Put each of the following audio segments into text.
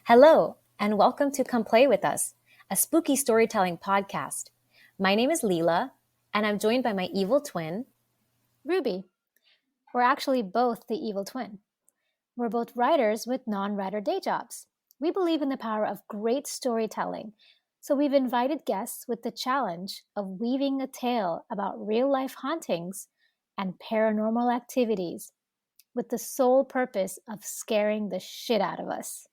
Hello, and welcome to Come Play With Us, a spooky storytelling podcast. My name is Leila, and I'm joined by my evil twin, Ruby. We're actually both the evil twin. We're both writers with non-writer day jobs. We believe in the power of great storytelling, so we've invited guests with the challenge of weaving a tale about real-life hauntings and paranormal activities with the sole purpose of scaring the shit out of us.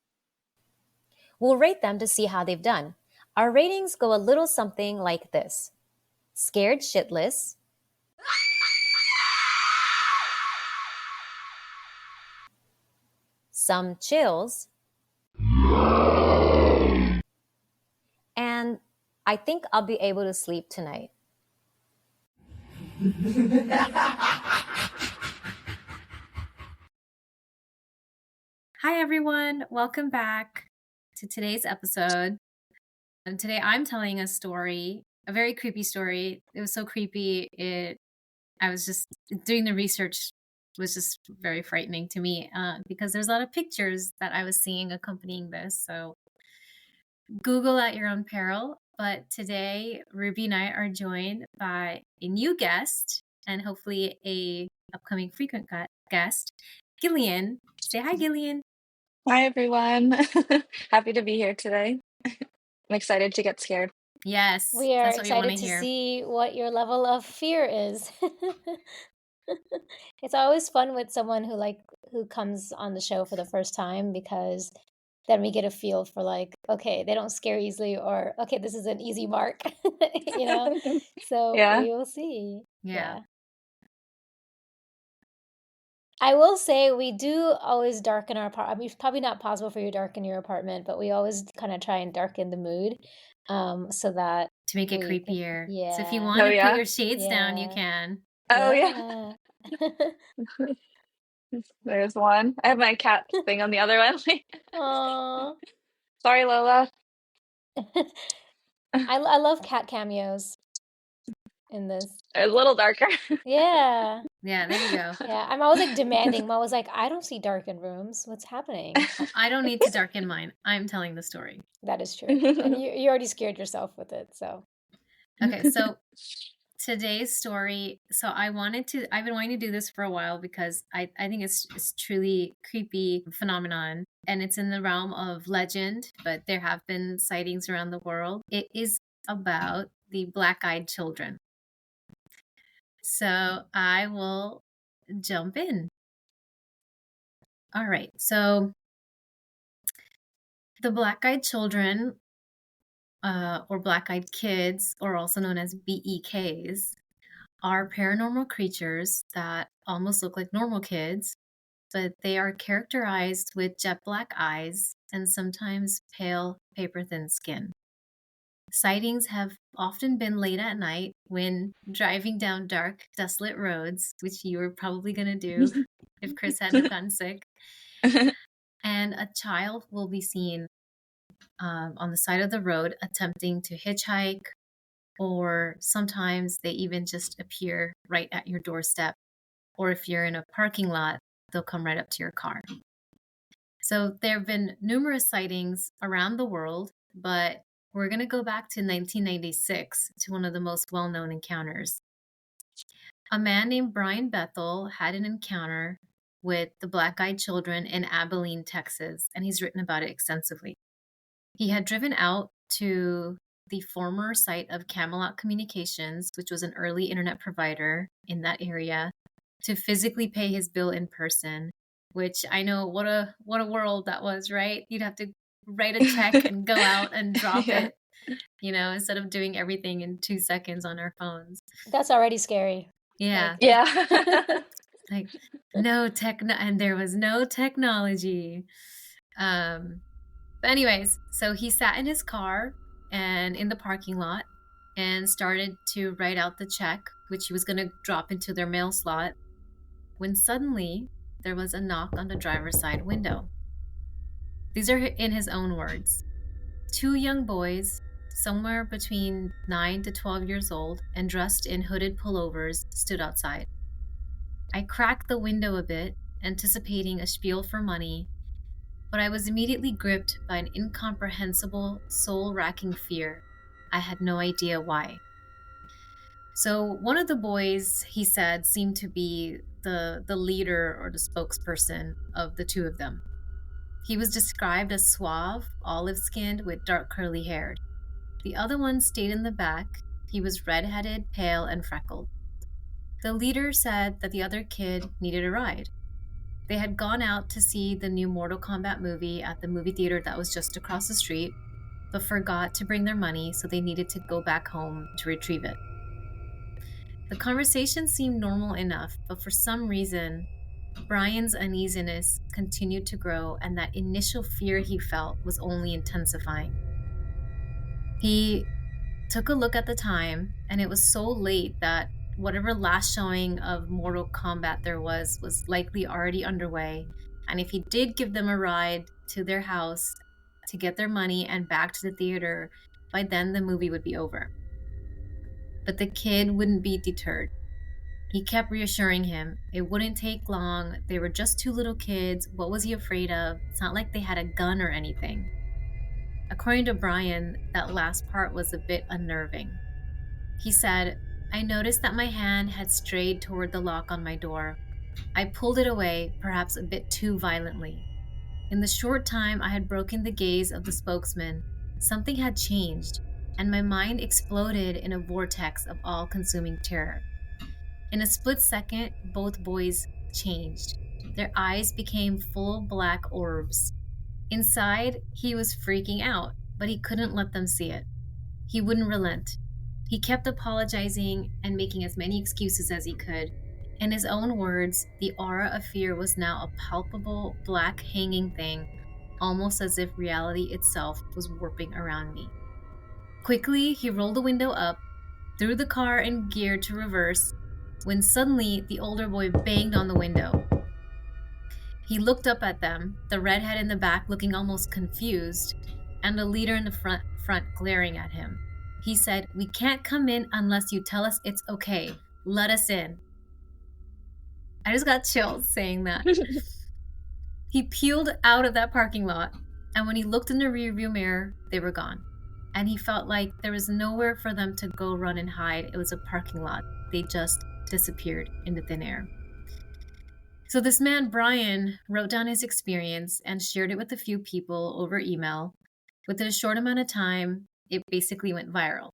We'll rate them to see how they've done. Our ratings go a little something like this: scared shitless, some chills, and I think I'll be able to sleep tonight. Hi everyone, welcome back to today's episode. And today I'm telling a story, a very creepy story. It was so creepy, I was just doing the research was just very frightening to me because there's a lot of pictures that I was seeing accompanying this. So Google at your own peril. But today, Ruby and I are joined by a new guest and hopefully a upcoming frequent guest, Gillian. Say hi, Gillian. Hi, everyone. Happy to be here today. I'm excited to get scared. Yes, We are that's what we want excited to to hear. see what your level of fear is. It's always fun with someone who comes on the show for the first time, because then we get a feel for okay, they don't scare easily, or okay, this is an easy mark, you know? So Yeah. we will see. Yeah. I will say we do always darken our apartment. I mean, it's probably not possible for you to darken your apartment, but we always kind of try and darken the mood, so that To make it we can- creepier. yeah. So if you want Oh, to yeah? put your shades down, you Yeah. can. Oh, yeah. There's one. I have my cat thing on the other one. Aw. Sorry, Lola. I love cat cameos in this. A little darker. Yeah. Yeah, there you go. Yeah, I'm always demanding. I'm always I don't see darkened rooms. What's happening? I don't need to darken mine. I'm telling the story. That is true. And you already scared yourself with it, so. Okay, so today's story. So I've been wanting to do this for a while because I think it's truly creepy phenomenon, and it's in the realm of legend, but there have been sightings around the world. It is about the black-eyed children. So I will jump in. All right. So the black-eyed children, or black-eyed kids, or also known as BEKs, are paranormal creatures that almost look like normal kids, but they are characterized with jet black eyes and sometimes pale, paper-thin skin. Sightings have often been late at night when driving down dark, desolate roads, which you were probably going to do if Chris hadn't gotten sick. And a child will be seen on the side of the road attempting to hitchhike, or sometimes they even just appear right at your doorstep. Or if you're in a parking lot, they'll come right up to your car. So there have been numerous sightings around the world, but we're going to go back to 1996 to one of the most well-known encounters. A man named Brian Bethel had an encounter with the black-eyed children in Abilene, Texas, and he's written about it extensively. He had driven out to the former site of Camelot Communications, which was an early internet provider in that area, to physically pay his bill in person, which I know what a world that was, right? You'd have to write a check and go out and drop it, instead of doing everything in 2 seconds on our phones. That's already scary. Yeah. Yeah. Like and there was no technology. But anyways, so he sat in his car and in the parking lot and started to write out the check, which he was going to drop into their mail slot, when suddenly there was a knock on the driver's side window. These are in his own words. 2 young boys, somewhere between 9 to 12 years old and dressed in hooded pullovers, stood outside. I cracked the window a bit, anticipating a spiel for money, but I was immediately gripped by an incomprehensible, soul-racking fear. I had no idea why. So one of the boys, he said, seemed to be the leader or the spokesperson of the two of them. He was described as suave, olive-skinned, with dark curly hair. The other one stayed in the back. He was red-headed, pale, and freckled. The leader said that the other kid needed a ride. They had gone out to see the new Mortal Kombat movie at the movie theater that was just across the street, but forgot to bring their money, so they needed to go back home to retrieve it. The conversation seemed normal enough, but for some reason, Brian's uneasiness continued to grow, and that initial fear he felt was only intensifying. He took a look at the time, and it was so late that whatever last showing of Mortal Kombat there was likely already underway, and if he did give them a ride to their house to get their money and back to the theater, by then the movie would be over. But the kid wouldn't be deterred. He kept reassuring him it wouldn't take long. They were just two little kids. What was he afraid of? It's not like they had a gun or anything. According to Brian, that last part was a bit unnerving. He said, I noticed that my hand had strayed toward the lock on my door. I pulled it away, perhaps a bit too violently. In the short time I had broken the gaze of the spokesman, something had changed, and my mind exploded in a vortex of all-consuming terror. In a split second, both boys changed. Their eyes became full black orbs. Inside, he was freaking out, but he couldn't let them see it. He wouldn't relent. He kept apologizing and making as many excuses as he could. In his own words, the aura of fear was now a palpable, black hanging thing, almost as if reality itself was warping around me. Quickly, he rolled the window up, threw the car in gear to reverse, when suddenly the older boy banged on the window. He looked up at them, the redhead in the back looking almost confused, and the leader in the front glaring at him. He said, "We can't come in unless you tell us it's okay. Let us in." I just got chills saying that. He peeled out of that parking lot, and when he looked in the rearview mirror, they were gone. And he felt like there was nowhere for them to go run and hide. It was a parking lot. They just disappeared into thin air. So this man, Brian, wrote down his experience and shared it with a few people over email. Within a short amount of time, it basically went viral,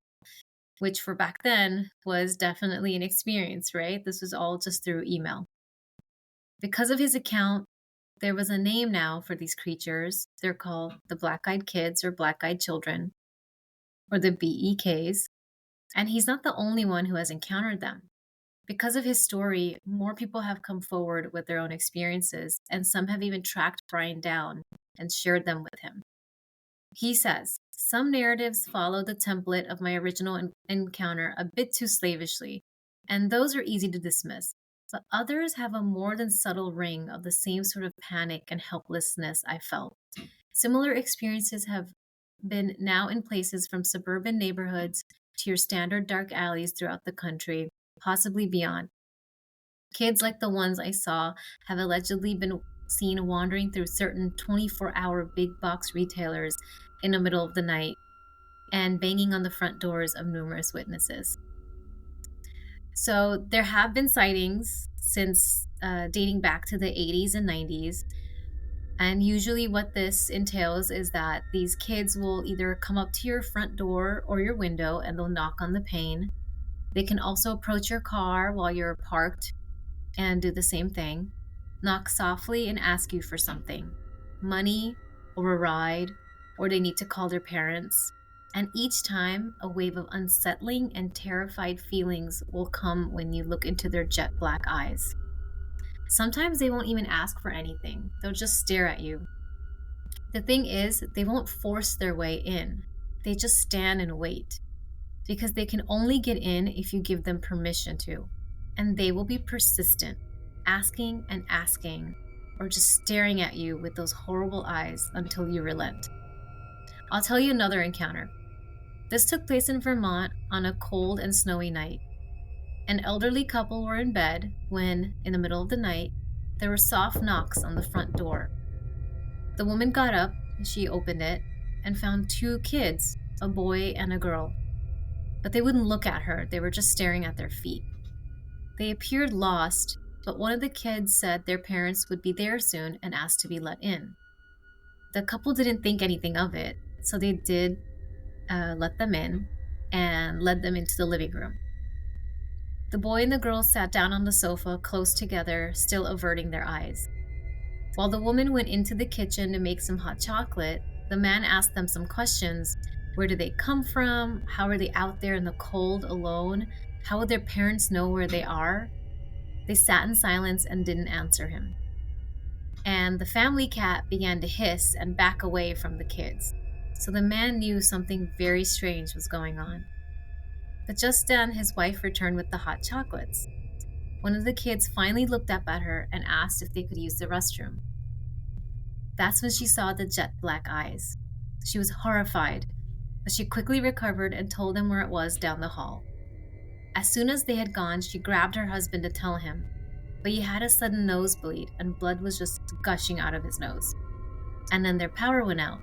which for back then was definitely an experience, right? This was all just through email. Because of his account, there was a name now for these creatures. They're called the black-eyed kids or black-eyed children, or the BEKs. And he's not the only one who has encountered them. Because of his story, more people have come forward with their own experiences, and some have even tracked Brian down and shared them with him. He says, some narratives follow the template of my original encounter a bit too slavishly, and those are easy to dismiss. But others have a more than subtle ring of the same sort of panic and helplessness I felt. Similar experiences have been now in places from suburban neighborhoods to your standard dark alleys throughout the country, possibly beyond. Kids like the ones I saw have allegedly been seen wandering through certain 24-hour big box retailers in the middle of the night and banging on the front doors of numerous witnesses. So there have been sightings since dating back to the 80s and 90s. And usually what this entails is that these kids will either come up to your front door or your window and they'll knock on the pane. They can also approach your car while you're parked and do the same thing. Knock softly and ask you for something. Money or a ride, or they need to call their parents. And each time, a wave of unsettling and terrified feelings will come when you look into their jet black eyes. Sometimes they won't even ask for anything. They'll just stare at you. The thing is, they won't force their way in. They just stand and wait. Because they can only get in if you give them permission to. And they will be persistent, asking and asking, or just staring at you with those horrible eyes until you relent. I'll tell you another encounter. This took place in Vermont on a cold and snowy night. An elderly couple were in bed when, in the middle of the night, there were soft knocks on the front door. The woman got up, she opened it, and found 2 kids, a boy and a girl. But they wouldn't look at her, they were just staring at their feet. They appeared lost, but one of the kids said their parents would be there soon and asked to be let in. The couple didn't think anything of it, so they did let them in and led them into the living room. The boy and the girl sat down on the sofa close together, still averting their eyes. While the woman went into the kitchen to make some hot chocolate, the man asked them some questions. Where do they come from? How are they out there in the cold alone? How would their parents know where they are? They sat in silence and didn't answer him. And the family cat began to hiss and back away from the kids. So the man knew something very strange was going on. But just then, his wife returned with the hot chocolates. One of the kids finally looked up at her and asked if they could use the restroom. That's when she saw the jet black eyes. She was horrified, but she quickly recovered and told him where it was down the hall. As soon as they had gone, she grabbed her husband to tell him, but he had a sudden nosebleed and blood was just gushing out of his nose. And then their power went out.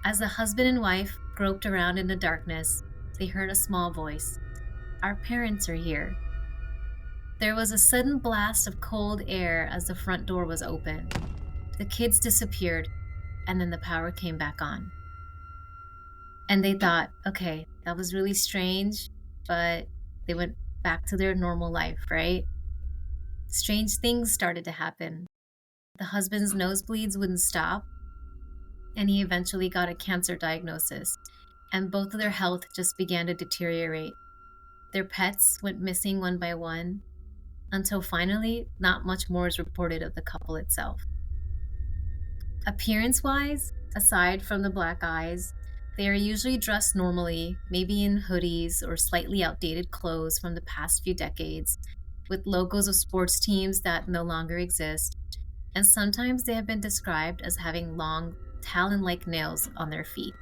As the husband and wife groped around in the darkness, they heard a small voice. "Our parents are here." There was a sudden blast of cold air as the front door was open. The kids disappeared, and then the power came back on. And they thought, okay, that was really strange, but they went back to their normal life, right? Strange things started to happen. The husband's nosebleeds wouldn't stop, and he eventually got a cancer diagnosis, and both of their health just began to deteriorate. Their pets went missing one by one, until finally, not much more is reported of the couple itself. Appearance-wise, aside from the black eyes, they are usually dressed normally, maybe in hoodies or slightly outdated clothes from the past few decades, with logos of sports teams that no longer exist, and sometimes they have been described as having long, talon-like nails on their feet.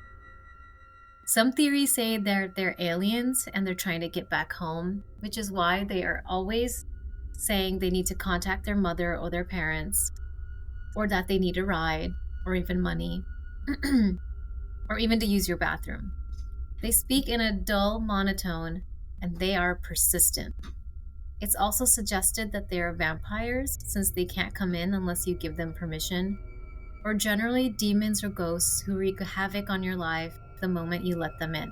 Some theories say they're aliens and they're trying to get back home, which is why they are always saying they need to contact their mother or their parents, or that they need a ride, or even money, or even to use your bathroom. They speak in a dull monotone, and they are persistent. It's also suggested that they are vampires, since they can't come in unless you give them permission, or generally demons or ghosts who wreak havoc on your life the moment you let them in.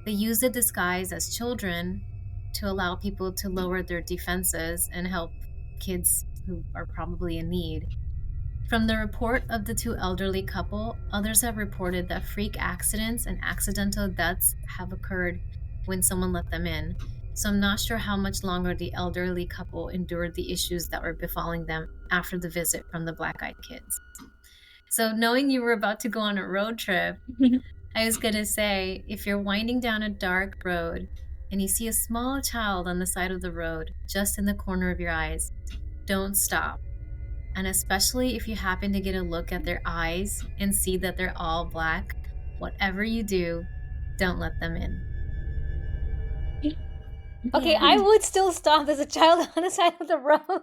They use the disguise as children to allow people to lower their defenses and help kids who are probably in need. From the report of the 2 elderly couple, others have reported that freak accidents and accidental deaths have occurred when someone let them in. So I'm not sure how much longer the elderly couple endured the issues that were befalling them after the visit from the black-eyed kids. So knowing you were about to go on a road trip, I was going to say, if you're winding down a dark road and you see a small child on the side of the road, just in the corner of your eyes, don't stop. And especially if you happen to get a look at their eyes and see that they're all black, whatever you do, don't let them in. Okay, I would still stop as a child on the side of the road.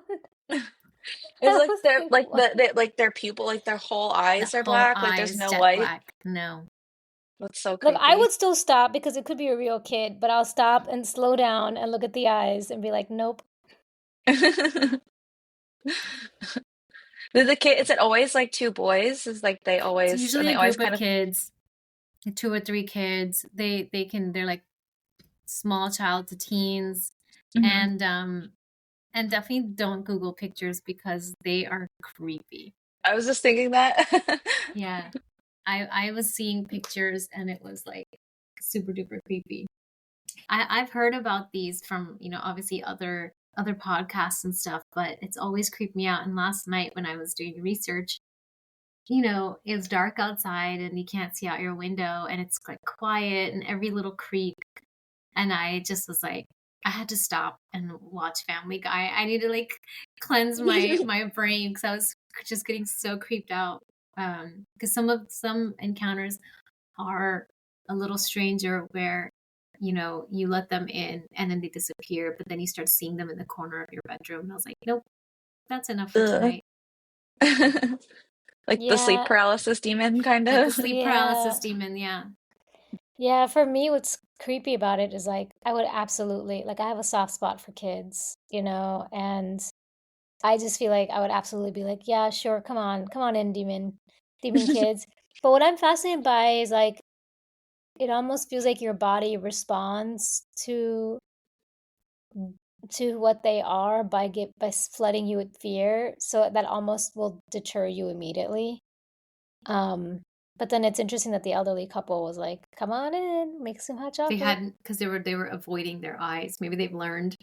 It's like their pupil, like their whole eyes The are whole black, like there's eyes no jet white. black. No. That's so Look, I creepy. would still stop because it could be a real kid, but I'll stop and slow down and look at the eyes and be like, nope. The kid, is it always like 2 boys? Is like they It's always, and usually they a always group kind of of. kids, 2 or 3 kids. They're like small child to teens, Mhm. and definitely don't Google pictures because they are creepy. I was just thinking that. Yeah, I was seeing pictures and it was like super duper creepy. I've heard about these from, obviously other podcasts and stuff, but it's always creeped me out. And last night when I was doing research, it's dark outside and you can't see out your window and it's like quiet and every little creak. And I just was like, I had to stop and watch Family Guy. I need to like cleanse my brain because I was just getting so creeped out. Because some encounters are a little stranger where you let them in and then they disappear, but then you start seeing them in the corner of your bedroom. And I was like, nope, that's enough for Ugh. tonight. Like the sleep Yeah, paralysis demon, kind Like the of. sleep yeah, paralysis demon, yeah. yeah. For me, what's creepy about it is like I would absolutely like I have a soft spot for kids, and I just feel like I would absolutely be like, yeah, sure, come on in, demon kids. But what I'm fascinated by is like it almost feels like your body responds to what they are by flooding you with fear, so that almost will deter you immediately. Um, but then it's interesting that the elderly couple was like, "Come on in, make some hot They chocolate." hadn't because they were avoiding their eyes. Maybe they've learned.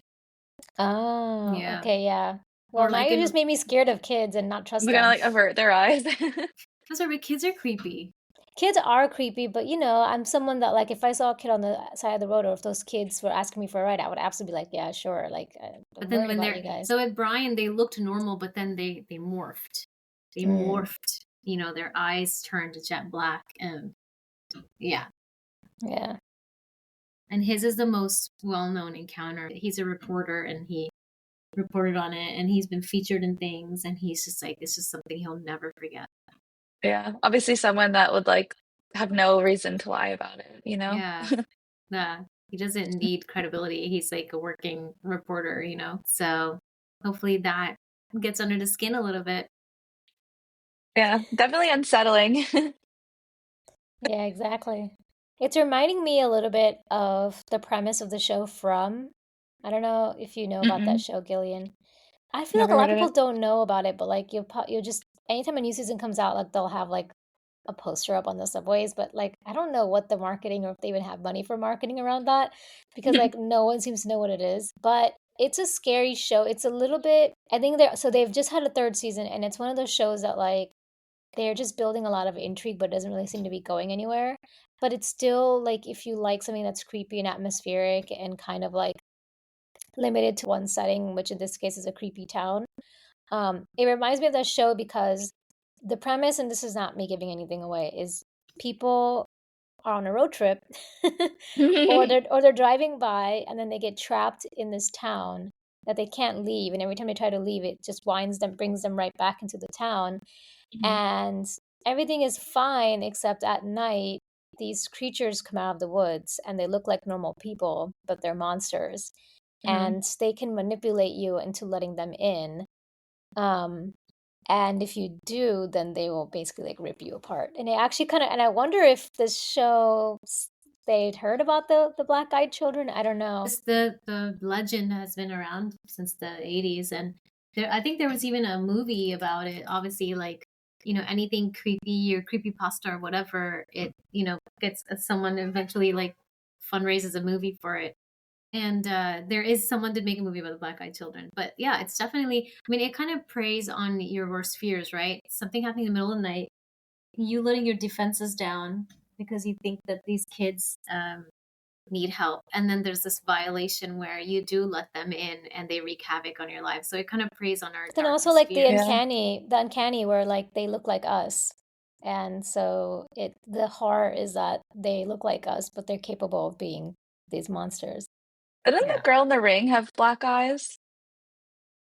Oh, Yeah. okay, yeah. Well, Or now like you just in made me scared of kids and not trust We're gonna them. like avert their eyes. because our kids are creepy. Kids are creepy, but I'm someone that like if I saw a kid on the side of the road or if those kids were asking me for a ride, I would absolutely be like, yeah, sure. Like, But I'm then worried when about they're you guys. so with Brian, they looked normal, but then they morphed. They Mm, morphed. Their eyes turned jet black, and yeah. yeah. And his is the most well-known encounter. He's a reporter, and he reported on it, and he's been featured in things, and he's just like, it's just something he'll never forget. Yeah, obviously someone that would like have no reason to lie about it. Yeah. He doesn't need credibility. He's like a working reporter. So hopefully that gets under the skin a little bit. Yeah, definitely unsettling. Yeah, exactly. It's reminding me a little bit of the premise of the show From. I don't know if you know about that Mm-mm, show, Gillian. I feel like a never lot heard of of people it. don't know about it, but like you'll just anytime a new season comes out, like they'll have like a poster up on the subways, but like I don't know what the marketing or if they even have money for marketing around that because like no one seems to know what it is. But it's a scary show. It's a little bit I think they've just had a third season and it's one of those shows that like they're just building a lot of intrigue but it doesn't really seem to be going anywhere. But it's still like if you like something that's creepy and atmospheric and kind of like limited to one setting, which in this case is a creepy town. It reminds me of that show because the premise, and this is not me giving anything away, is people are on a road trip or they're driving by and then they get trapped in this town that they can't leave. And every time they try to leave, it just brings them right back into the town. Mhm, And everything is fine except at night, these creatures come out of the woods and they look like normal people, but they're monsters. mhm. And they can manipulate you into letting them in. Um, and if you do, then they will basically like rip you apart. And it actually kind of, and I wonder if this show they'd heard about the black-eyed children. I don't know. The legend has been around since the 80s, and I think there was even a movie about it. Obviously, like anything creepy or creepy pasta or whatever, it gets someone eventually like fundraises a movie for it. And there is someone did make a movie about the black eyed children, but yeah, it's definitely. I mean, it kind of preys on your worst fears, right? Something happening in the middle of the night, you letting your defenses down because you think that these kids need help, and then there's this violation where you do let them in and they wreak havoc on your life. So it kind of preys on our But then also darkest like fears. Yeah. the uncanny where like they look like us. And so the horror is that they look like us, but they're capable of being these monsters. Didn't the Yeah, girl in the ring have black eyes?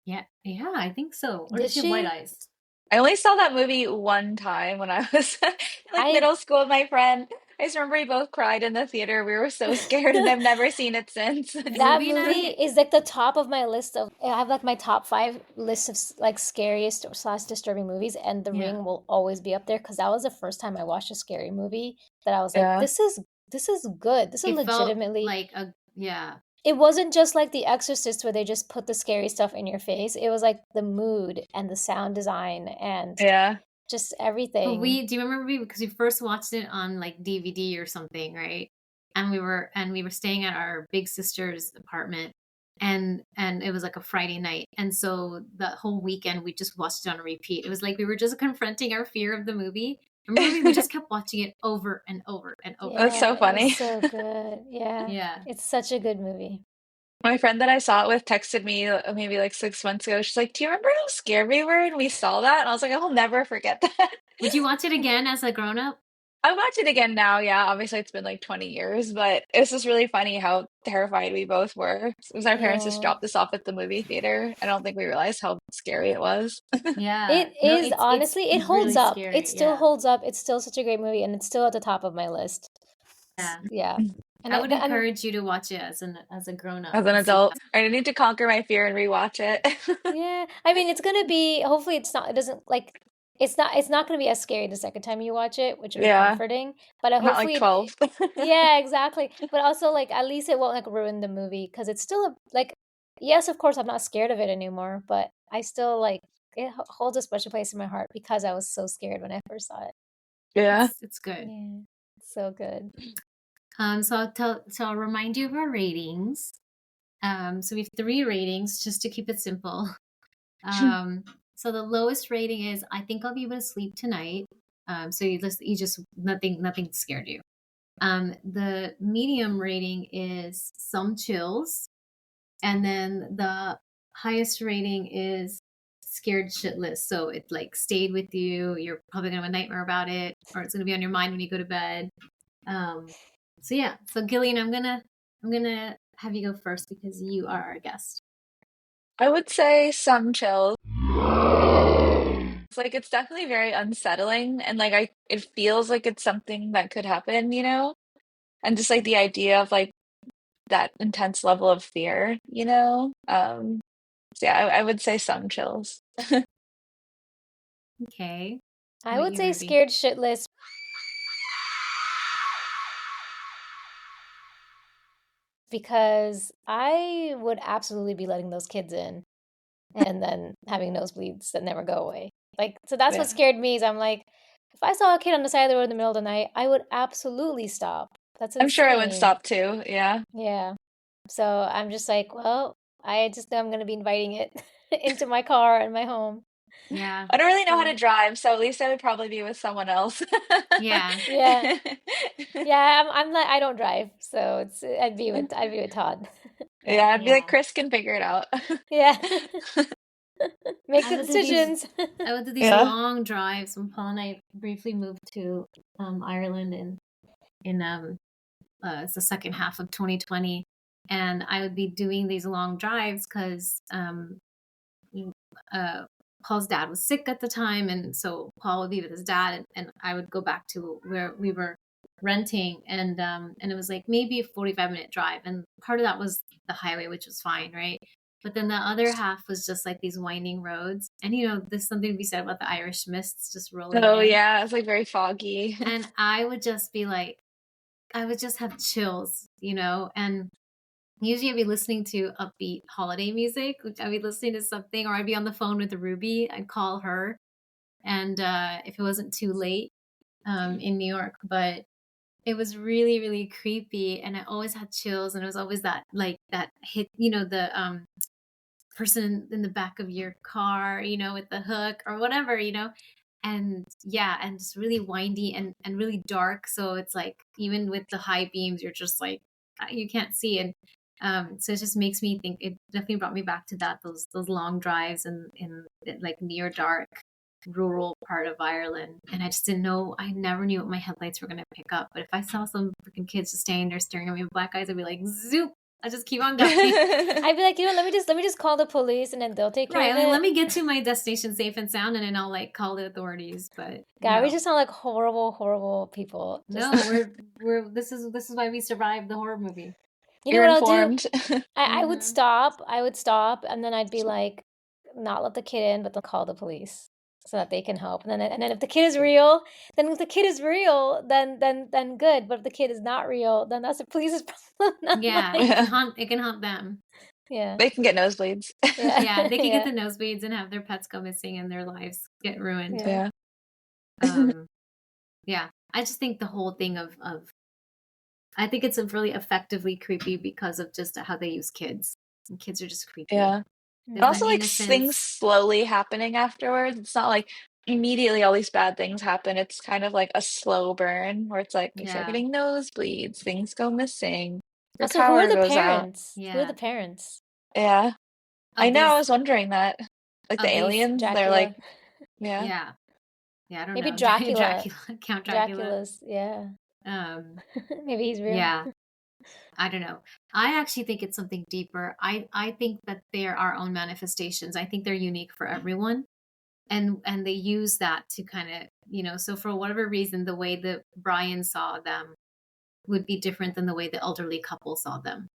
yeah, yeah, I think so. Or Did does she have white she? eyes? I only saw that movie one time when I was in like I middle school with my friend. I just remember we both cried in the theater. We were so scared, and I've never seen it since. that Movie movie night. is like the top of my list of I have like my top 5 list of like scariest or slash disturbing movies and The Yeah, Ring will always be up there because that was the first time I watched a scary movie that I was like Yeah. this is good. This is it felt legitimately like a yeah. it wasn't just like The Exorcist where they just put the scary stuff in your face. It was like the mood and the sound design and Yeah. just But everything. do you remember because we first watched it on like DVD or something, right? And we were staying at our big sister's apartment, and it was like a Friday night. And so the whole weekend we just watched it on a repeat. It was like we were just confronting our fear of the movie. Remember we just kept watching it over and over and over That's again. Yeah, so it was funny. so good. Yeah. Yeah. It's such a good movie. My friend that I saw it with texted me maybe like 6 months ago. She's like, "Do you remember how scared we were when we saw that?" And I was like, "I'll never forget that." Would you watch it again as a grown up? I watch it again now. Yeah, obviously it's been like 20 years, but it's just really funny how terrified we both were. Because our parents just Yeah. dropped us off at the movie theater. I don't think we realized how scary it was. Yeah. It No, is it's honestly, it holds really up. It scary. still Yeah. holds up. It's still such a great movie, and it's still at the top of my list. Yeah. Yeah, and I I would and encourage you to watch it as a grown up As an and see adult, I need to conquer my fear and rewatch it. yeah, I mean, it's gonna be. Hopefully, it's not. It doesn't like. It's not gonna be as scary the second time you watch it, which would be Yeah, comforting. But not like hopefully, 12. yeah, exactly. But also, like, at least it won't like ruin the movie because it's still a like. Yes, of course, I'm not scared of it anymore, but I still like it holds a special place in my heart because I was so scared when I first saw it. Yeah. it's good. Yeah, so good. So I'll remind you of our ratings. So we have 3 ratings just to keep it simple. So the lowest rating is I think I'll be able to sleep tonight. So you just nothing scared you. The medium rating is some chills, and then the highest rating is scared shitless. So it like stayed with you. You're probably gonna have a nightmare about it, or it's gonna be on your mind when you go to bed. Um, so yeah. So Gillian, I'm gonna have you go first because you are our guest. I would say some chills. It's like it's definitely very unsettling and like I it feels like it's something that could happen, you know? And just like the idea of like that intense level of fear, you know? So yeah, I would say some chills. Okay. How I about would you, say Ruby? scared shitless because I would absolutely be letting those kids in and then having nosebleeds that never go away. Like, so that's what Yeah. scared me is I'm like, if I saw a kid on the side of the road in the middle of the night, I would absolutely stop. That's I'm sure I would insane. stop too. Yeah. Yeah. So I'm just like, well, I just know I'm going to be inviting it into my car and my home. Yeah. I don't really know how to So, drive, so at least I would probably be with someone else. Yeah. yeah. Yeah, I'm like I don't drive, so it's I'd be with Todd. Yeah, Yeah. I'd be like, Yeah. Chris can figure it out. Yeah. Make I the would do these decisions. I would do these Yeah. long drives when Paul and I briefly moved to Ireland in it's the second half of 2020, and I would be doing these long drives because uh, Paul's dad was sick at the time, and so Paul would be with his dad, and I would go back to where we were renting, and it was like maybe a 45-minute drive, and part of that was the highway, which was fine, right? But then the other half was just like these winding roads, and there's something to be said about the Irish mists just rolling Oh in, yeah, it's like very foggy. and I would just be like, I would just have chills, and usually I'd be listening to upbeat holiday music, which I'd be listening to something, or I'd be on the phone with Ruby. I'd call her, and if it wasn't too late in New York, but it was really, really creepy, and I always had chills, and it was always that like that hit, the person in the back of your car, with the hook or whatever, and yeah, and just really windy and really dark. So it's like even with the high beams, you're just like you can't see, and so it just makes me think. It definitely brought me back to those long drives and in like near dark rural part of Ireland, and I just didn't know. I never knew what my headlights were gonna pick up. But if I saw some freaking kids just standing there staring at me with black eyes, I'd be like, zoop! I just keep on going. I'd be like, let me just call the police and then they'll take care Right. of I mean, let it. me get to my destination safe and sound, and then I'll like call the authorities. But God, we no, just sound like horrible, horrible people. Just no, we're this is why we survived the horror movie. you know You're what I'll do? informed. I would Hmm. stop. I would stop, and then I'd be like, not let the kid in, but then call the police so that they can help. And then if the kid is real, then good. But if the kid is not real, then that's the police's problem, not Yeah, mine. it can Yeah. haunt. It can haunt them. Yeah, They can get nosebleeds. yeah, Yeah, they can get yeah, the nosebleeds and have their pets go missing and their lives get ruined. yeah. Yeah. Um, yeah, I just think the whole thing of I think it's a really effectively creepy because of just how they use kids. And kids are just creepy. Yeah. And There's Mm. that also like things innocence. slowly happening afterwards. It's not like immediately all these bad things happen. It's kind of like a slow burn where it's like you start Yeah, getting nosebleeds, things go missing, your Also, who are power the goes out. parents? Who are the yeah. parents? Yeah. I Of know, I these was wondering that. Like the of these aliens, they're like, Dracula. yeah. Yeah. Yeah, I don't Maybe know. Dracula. Count Dracula. Dracula's, yeah. Um, Maybe he's real. yeah, I don't know. I actually think it's something deeper. I think that they're our own manifestations. I think they're unique for everyone. And they use that to kind of, so for whatever reason, the way that Brian saw them would be different than the way the elderly couple saw them.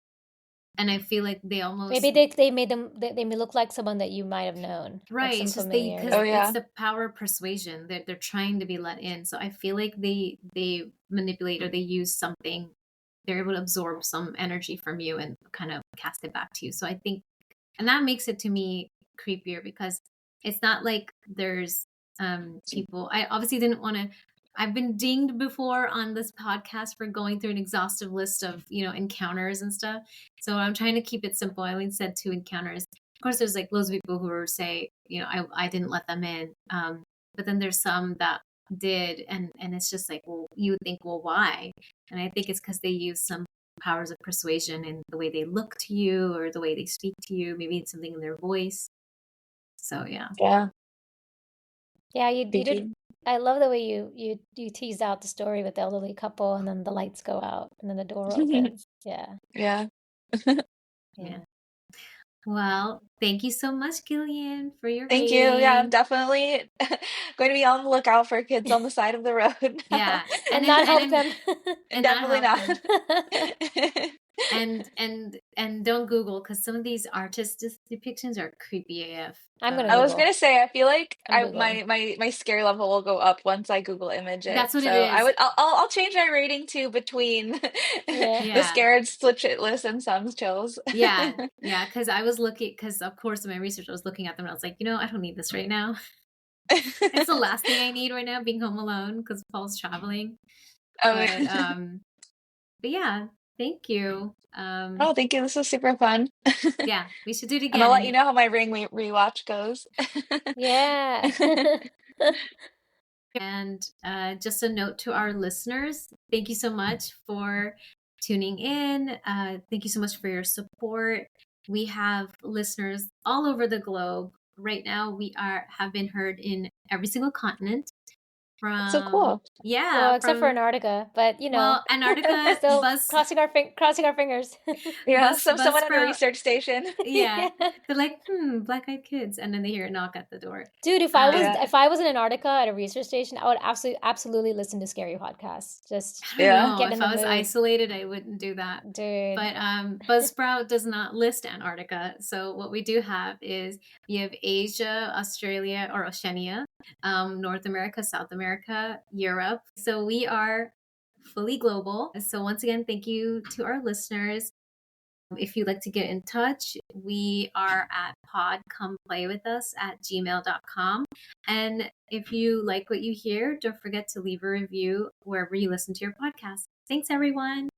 And I feel like they Maybe almost, they made them they may look like someone that you might have known, like right, some it's just because Oh familiarity. it's yeah. the power of persuasion that they're trying to be let in. So I feel like they manipulate, or they use something, they're able to absorb some energy from you and kind of cast it back to you. So I think, and that makes it to me creepier, because it's not like there's people. I obviously didn't want to, I've been dinged before on this podcast for going through an exhaustive list of, encounters and stuff. So I'm trying to keep it simple. I only said 2 encounters. Of course, there's like loads of people who are say, I didn't let them in. But then there's some that did, and it's just like, well, you would think, well, why? And I think it's because they use some powers of persuasion in the way they look to you or the way they speak to you. Maybe it's something in their voice. So yeah. Yeah. Yeah, you did. Creepy. I love the way you teased out the story with the elderly couple, and then the lights go out, and then the door opens. Yeah. Yeah. Yeah. Well, thank you so much, Gillian, for your Thank you. Yeah, I'm rating. definitely going to be on the lookout for kids on the side of the road Yeah. now. And not help them. And not Definitely help not. them. And don't Google, because some of these artist depictions are creepy AF. I'm gonna I was Google. gonna say, I feel like I'm Googling. my scare level will go up once I Google image it. That's what it So is. I'll change my rating to between Yeah. the Yeah. scared split it list and some chills. Yeah. Yeah. Because I was looking, because of course in my research I was looking at them and I was like, I don't need this right now. It's the last thing I need right now, being home alone because Paul's traveling. Oh, But yeah, thank you. oh, thank you. This was super fun. Yeah, we should do it And I'll again. let you know how my ring rewatch goes. Yeah. And just a note to our listeners, thank you so much for tuning in. Thank you so much for your support. We have listeners all over the globe. Right now, we have been heard in every single continent. That's so cool. Well, except for Antarctica, but Antarctica, still crossing our fingers. Yeah, someone at a Buzzsprout. research station. Yeah. They're like, black-eyed kids, and then they hear a knock at the door. Dude, if Yeah. I was in Antarctica at a research station, I would absolutely listen to scary podcasts. Just I don't Yeah. know. get If in the I was mood. isolated, I wouldn't do that. Dude. But Buzzsprout does not list Antarctica. So what we do have is we have Asia, Australia, or Oceania, North America, South America, Europe. So we are fully global. So once again, thank you to our listeners. If you'd like to get in touch, we are at podcomeplayWithUs@gmail.com. And if you like what you hear, don't forget to leave a review wherever you listen to your podcast. Thanks, everyone.